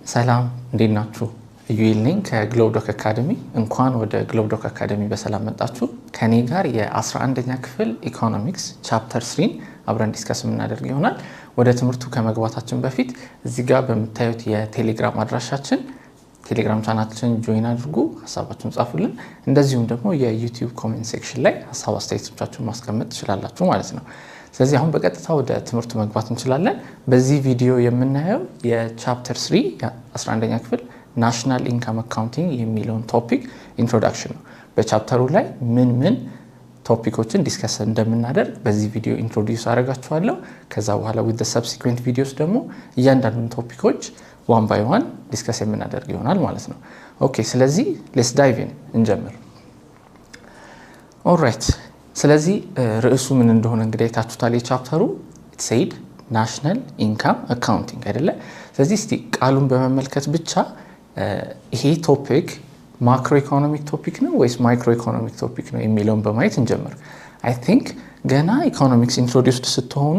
ሰላም እንዴት ናችሁ? ዩኤል ነኝ ከግሎብዶክ አካዳሚ። እንኳን ወደ ግሎብዶክ አካዳሚ በሰላም መጣችሁ። ከኔ ጋር የ11ኛ ክፍል ኢኮኖሚክስ ቻፕተር 3 አብረን ዲስከስ የምናደርግ ይሆናል። ወደ ትምህርቱ ከመግባታችን በፊት እዚህ ጋር በምታዩት የቴሌግራም አድራሻችን ቴሌግራም ቻናላችን ጆይን አድርጉ፣ ሐሳባችሁን ጻፉልን። እንደዚሁም ደግሞ የዩቲዩብ ኮሜንት ሴክሽን ላይ ሐሳብ አስተያየቶቻችሁን ማስቀመጥ ትችላላችሁ ማለት ነው። ስለዚህ አሁን በቀጥታ ወደ ትምህርቱ መግባት እንችላለን። በዚህ ቪዲዮ የምናየው የቻፕተር 3 የ11ኛ ክፍል ናሽናል ኢንካም አካውንቲንግ የሚለውን ቶፒክ ኢንትሮዳክሽን ነው። በቻፕተሩ ላይ ምን ቶፒኮችን ዲስከስ እንደምናደርግ በዚህ ቪዲዮ ኢንትሮዲዩስ አደርጋችኋለሁ። ከዛ በኋላ with the subsequent videos ደግሞ እያንዳንዱን ቶፒኮች one by one ዲስከስ የምናደርግ ይሆናል ማለት ነው። ኦኬ፣ ስለዚህ let's dive in እንጀምር። ኦልራይት፣ ስለዚህ ርዕሱ ምን እንደሆነ እንግዲህ ታችሁታል። የቻፕተሩ it said ናሽናል ኢንካም አካውንቲንግ አይደለ? ስለዚህ እስቲ ቃሉን በመመልከት ብቻ ይሄ ቶፒክ ማክሮ ኢኮኖሚክ ቶፒክ ነው ወይስ ማይክሮ ኢኮኖሚክ ቶፒክ ነው የሚለውን በማየት እንጀምር። I think ገና ኢኮኖሚክስ ኢንትሮዲዩስድ ስትሆኑ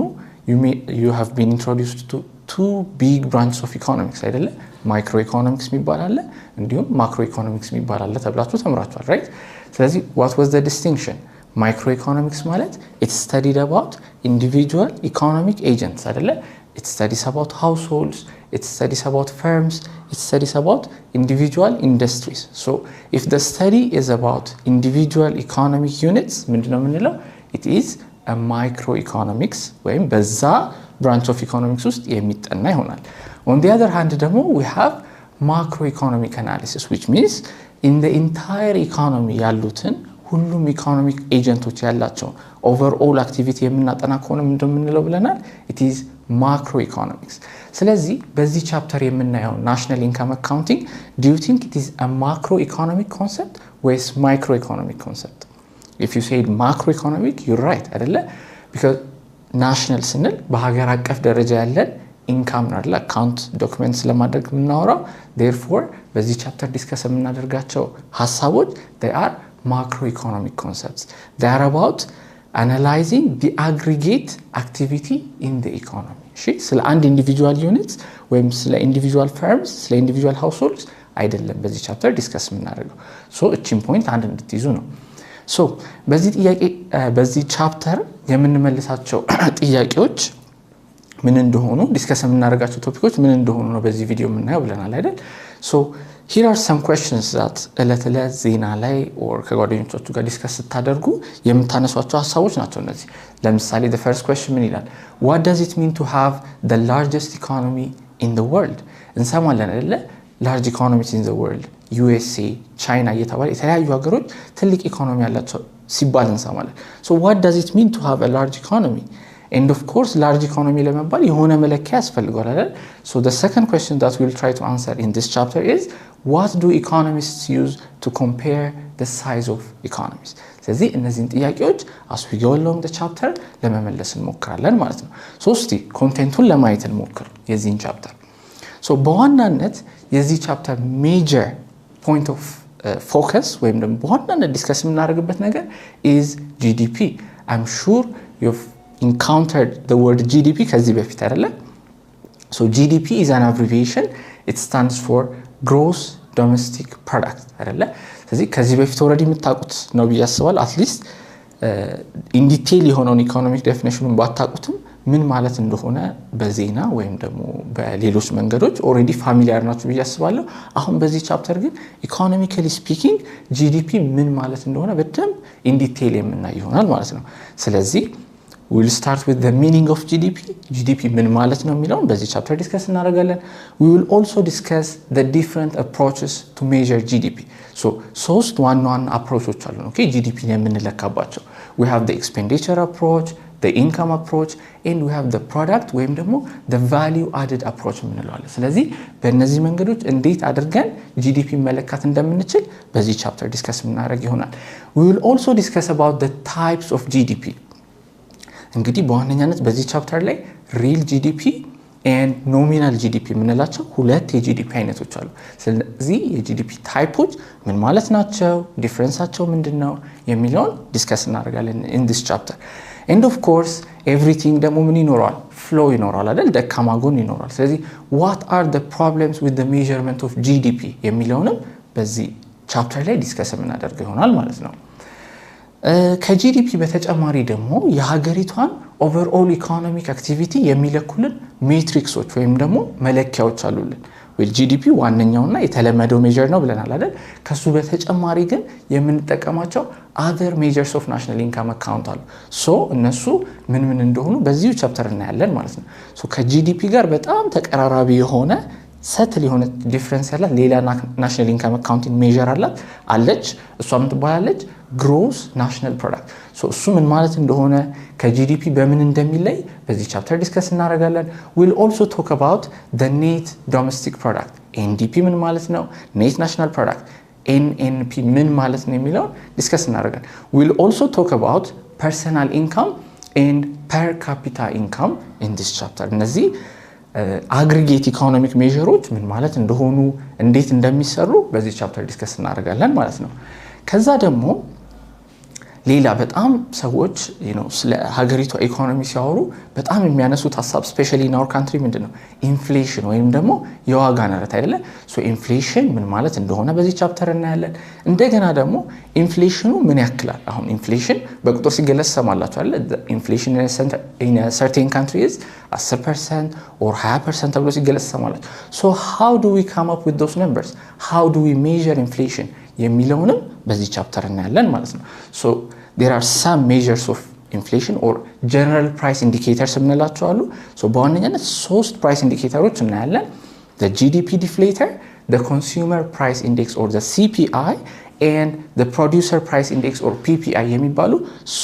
you have been introduced to two big branches of economics አይደለ? ማይክሮ ኢኮኖሚክስ የሚባል አለ፣ እንዲሁም ማክሮ ኢኮኖሚክስ የሚባል አለ ተብላችሁ ተምራችኋል right? ስለዚህ what was the distinction? ማይክሮ ኢኮኖሚክስ ማለት it studied about individual economic agents አይደለ? It studies about households, it studies about firms, it studies about individual industries. So if the study is about individual economic units, ምንድነው የምንለው? It is a microeconomics ወይም በዛ branch of economics ውስጥ የሚጠና ይሆናል። On the other hand ደግሞ we have macroeconomic analysis, which means in the entire economy ያሉትን ሁሉም ኢኮኖሚክ ኤጀንቶች ያላቸው ኦቨርኦል አክቲቪቲ የምናጠና ከሆነ ምንድነው የምንለው ብለናል? It is macroeconomics. ስለዚህ በዚህ ቻፕተር የምናየው ናሽናል ኢንካም አካውንቲንግ do you think it is a macroeconomic concept ወይስ microeconomic concept? If you say macroeconomic, you're right አይደለ? Because ናሽናል ስንል በሀገር አቀፍ ደረጃ ያለን ኢንካም ነው አይደለ? አካውንት ዶክመንትስ ለማድረግ የምናወራው። therefore በዚህ ቻፕተር ዲስከስ የምናደርጋቸው ሐሳቦች they are macroeconomic concepts. They are about analyzing the aggregate activity in the economy. እሺ፣ ስለ አንድ ኢንዲቪጁዋል ዩኒትስ ወይም ስለ ኢንዲቪጁዋል ፈርምስ ስለ ኢንዲቪጁዋል ሃውስሆልድስ አይደለም በዚህ ቻፕተር ዲስከስ የምናደርገው። ሶ እቺን ፖይንት አንድ እንድትይዙ ነው። ሶ በዚህ ቻፕተር የምንመልሳቸው ጥያቄዎች ምን እንደሆኑ ዲስከስ የምናደርጋቸው ቶፒኮች ምን እንደሆኑ ነው በዚህ ቪዲዮ የምናየው ብለናል አይደል? ሶ here are some questions that እለት ዜና ላይ or ከጓደኞቻችሁ ጋር ዲስከስ ስታደርጉ የምታነሷቸው ሐሳቦች ናቸው እነዚህ። ለምሳሌ the first question ምን ይላል? What does it mean to have the largest economy in the world? እንሰማለን አይደለ? large economies in the world, USA, China እየተባለ የተለያዩ ሀገሮች ትልቅ ኢኮኖሚ ያላቸው ሲባል እንሰማለን። So what does it mean to have a large economy? And of course large economy ለመባል የሆነ መለኪያ ያስፈልጋል አይደል? So the second question that we'll try to answer in this chapter is what do economists use to compare the size of economies? ስለዚህ እነዚህን ጥያቄዎች as we go along the chapter ለመመለስ እንሞክራለን ማለት ነው። So እስቲ ኮንቴንቱን ለማየት እንሞክር የዚህን ቻፕተር። So በዋናነት የዚህ ቻፕተር ሜጀር ፖይንት ኦፍ ፎከስ ወይም ደግሞ በዋናነት ዲስከስ የምናደርግበት ነገር is GDP. I'm sure you've encountered the word GDP ከዚህ በፊት አይደለ? So GDP is an abbreviation. It stands for gross domestic product አይደለ? ስለዚህ ከዚህ በፊት ኦሬዲ የምታውቁት ነው ብዬ አስባለሁ። አትሊስት ኢን ዲቴይል የሆነውን ኢኮኖሚክ ዴፊኒሽኑን ባታውቁትም ምን ማለት እንደሆነ በዜና ወይም ደግሞ በሌሎች መንገዶች ኦሬዲ ፋሚሊያር ናችሁ ብዬ አስባለሁ። አሁን በዚህ ቻፕተር ግን ኢኮኖሚካሊ ስፒኪንግ GDP ምን ማለት እንደሆነ በደንብ ኢን ዲቴይል የምናይ ይሆናል ማለት ነው። ስለዚህ we'll start with the meaning of GDP. GDP ምን ማለት ነው የሚለውን በዚህ ቻፕተር ዲስከስ እናደርጋለን። We will also discuss the different approaches to measure GDP. So ሶስት ዋና አፕሮቾች አሉ ኦኬ GDP የምንለካባቸው። We have the expenditure approach, the income approach, and we have the product ወይም ደግሞ the value added approach የምንለዋለን። ስለዚህ በእነዚህ መንገዶች እንዴት አድርገን GDP መለካት እንደምንችል በዚህ ቻፕተር ዲስከስ እናደርግ ይሆናል። We will also discuss about the types of GDP. እንግዲህ በዋነኛነት በዚህ ቻፕተር ላይ ሪል ጂዲፒ and ኖሚናል ጂዲፒ የምንላቸው ሁለት የጂዲፒ አይነቶች አሉ። ስለዚህ የጂዲፒ ታይፖች ምን ማለት ናቸው፣ ዲፈረንሳቸው ምንድነው የሚለውን ዲስከስ እናደርጋለን in this chapter. and of course everything ደግሞ ምን ይኖራል flow ይኖራል አይደል ደካማ ጎን ይኖራል ስለዚህ what are the problems with the measurement of GDP የሚለውንም በዚህ ቻፕተር ላይ ዲስከስ የምናደርገው ይሆናል ማለት ነው ከጂዲፒ በተጨማሪ ደግሞ የሀገሪቷን ኦቨርኦል ኢኮኖሚክ አክቲቪቲ የሚለኩልን ሜትሪክሶች ወይም ደግሞ መለኪያዎች አሉልን well GDP ዋነኛውና የተለመደው ሜጀር ነው ብለናል አይደል ከሱ በተጨማሪ ግን የምንጠቀማቸው other measures of national income account አሉ ሶ እነሱ ምን እንደሆኑ በዚሁ ቻፕተር እናያለን ማለት ነው ሶ ከጂዲፒ ጋር በጣም ተቀራራቢ የሆነ ሰትል የሆነ ዲፈረንስ ያላት ሌላ ናሽናል ኢንካም አካውንቲንግ ሜጀር አለች እሷ ምን ትባላለች gross national product ሶ እሱ ምን ማለት እንደሆነ ከጂዲፒ በምን እንደሚለይ በዚህ ቻፕተር ዲስከስ እናደርጋለን we'll also talk about the net domestic product NDP ምን ማለት ነው net national product NNP ምን ማለት ነው የሚለው ዲስከስ እናደርጋለን we'll also talk about personal income and per capita income in this chapter እነዚህ አግሪጌት ኢኮኖሚክ ሜጀሮች ምን ማለት እንደሆኑ እንዴት እንደሚሰሩ በዚህ ቻፕተር ዲስከስ እናደርጋለን ማለት ነው ከዛ ደግሞ ሌላ በጣም ሰዎች ስለ ሀገሪቷ ኢኮኖሚ ሲያወሩ በጣም የሚያነሱት ሐሳብ ስፔሻሊ in our country ምንድነው ኢንፍሌሽን ወይም ደግሞ የዋጋ ንረት አይደለ ሶ ኢንፍሌሽን ምን ማለት እንደሆነ በዚህ ቻፕተር እናያለን እንደገና ደግሞ ኢንፍሌሽኑ ምን ያክላል አሁን ኢንፍሌሽን በቁጥር ሲገለጽ ሰማላችሁ አይደለ ኢንፍሌሽን in a certain country is 10% or 20% ተብሎ ሲገለጽ ሰማላችሁ so how do we come up with those numbers how do we measure inflation የሚለውንም በዚህ ቻፕተር እናያለን ማለት ነው so there are some measures of inflation or general price indicators የምንላቸው አሉ so በዋነኛነት ሶስት price indicators እናያለን the GDP deflator the consumer price index or the CPI and the producer price index or PPI የሚባሉ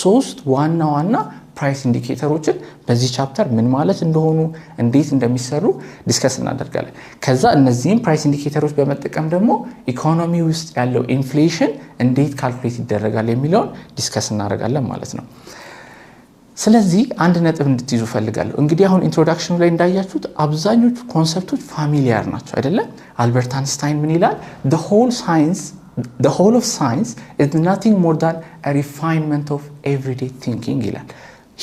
ሶስት ዋና ፕራይስ ኢንዲኬተሮችን በዚህ ቻፕተር ምን ማለት እንደሆኑ እንዴት እንደሚሰሩ ዲስከስ እናደርጋለን ከዛ እነዚህን ፕራይስ ኢንዲኬተሮች በመጠቀም ደግሞ ኢኮኖሚ ውስጥ ያለው ኢንፍሌሽን እንዴት ካልኩሌት ይደረጋል የሚለውን ዲስከስ እናደርጋለን ማለት ነው ስለዚህ አንድ ነጥብ እንድትይዙ ፈልጋለሁ እንግዲህ አሁን ኢንትሮዳክሽኑ ላይ እንዳያችሁት አብዛኞቹ ኮንሰፕቶች ፋሚሊያር ናቸው አይደለ አልበርት አንስታይን ምን ይላል the whole of science is nothing more than a refinement of everyday thinking ይላል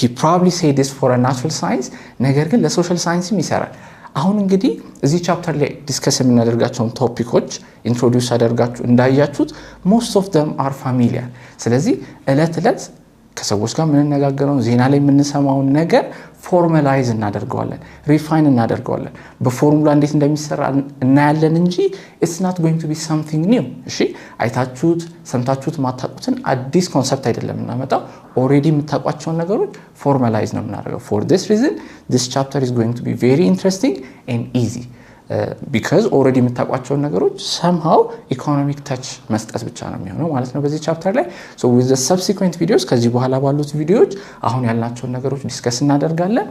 he probably said this for a natural science ነገር ግን ለሶሻል ሳይንስም ይሰራል አሁን እንግዲህ እዚህ ቻፕተር ላይ ዲስከስ የምናደርጋቸው ቶፒኮች ኢንትሮዲዩስ አደርጋችሁ እንዳያችሁት most of them are familiar ስለዚህ እለት ከሰዎች ጋር ምን እናጋገረው ዜና ላይ የምንሰማው ነገር ፎርማላይዝ እናደርገዋለን ሪፋይን እናደርገዋለን በፎርሙላ እንዴት እንደሚሰራ እናያለን እንጂ it's not going to be something new እሺ አይታችሁት ሰምታችሁት ማታውቁትን አዲስ ኮንሰፕት አይደለም እናመጣው ኦሬዲ የምታውቋቸው ነገሮች ፎርማላይዝ ነው እናደርገው for this reason this chapter is going to be very interesting and easy because already የምታውቋቸው ነገሮች somehow economic touch መስጠት ብቻ ነው የሚሆነው ማለት ነው በዚህ ቻፕተር ላይ so with the subsequent videos ከዚህ በኋላ ባሉት ቪዲዮዎች አሁን ያልናቸው ነገሮች ዲስከስ እናደርጋለን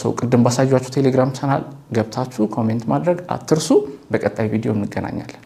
so ቅድም ባሳያችሁ ቴሌግራም ቻናል ገብታችሁ ኮሜንት ማድረግ አትርሱ በቀጣይ ቪዲዮ እንገናኛለን